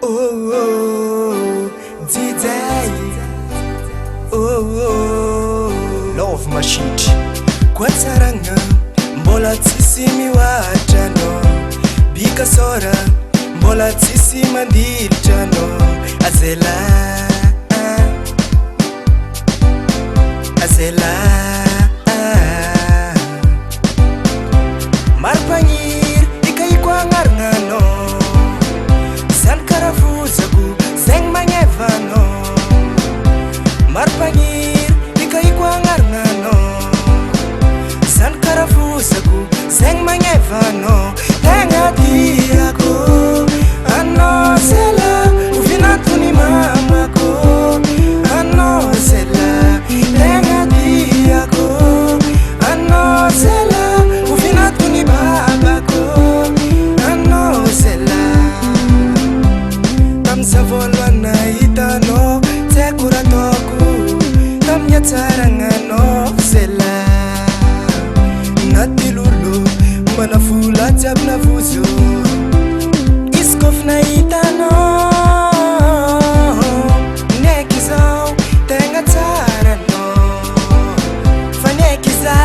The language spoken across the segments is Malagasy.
Oh, DJ. Oh, Love Machine. Kwatsaranga mbola tsisi miwatrano, bika sora mbola tsisi mandiltrano. Azela azela marpanyir ikai kwangarngano, san karafuzaku zeng mangevano. Marpanyir ikai kwangarngano, san karafuzaku zeng mangevano. Tenga diako ano sela uvinatuni mamako, ano sela. Tenga diako ano sela uvinatuni babako, ano sela. Tam savolwana itano tekuratoku, tam yatsarangano sela. Natilulu manafula jabna fuzo iskof na itano nekizo tenga tsarano fanekiza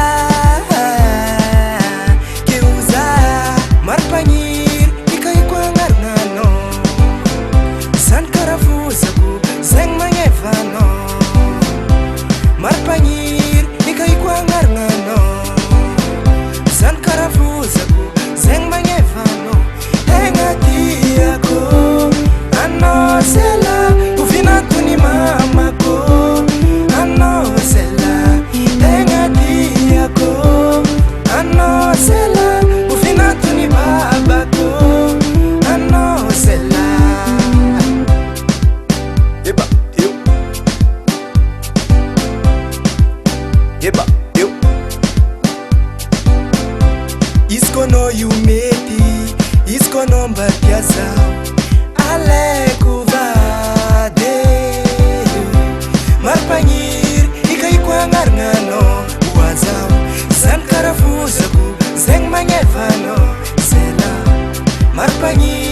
kiuza marpanyir ikai kwangarngano, san karafuzaku zeng mangevano. Marpanyir ikai kwangarngano, san karafuzaku zeng mangevano. Tenga diako ano sela uvinatuni mamako, ano sela. Tenga diako ano sela uvinatuni babako, ano sela. Yeba yo, yeba yo. Iskono yumeti, iskono mbatiazao, ale kuvade. Marpanyir ikai kwangarngano, wazao san karafuzaku zeng mangevano sela. Marpanyir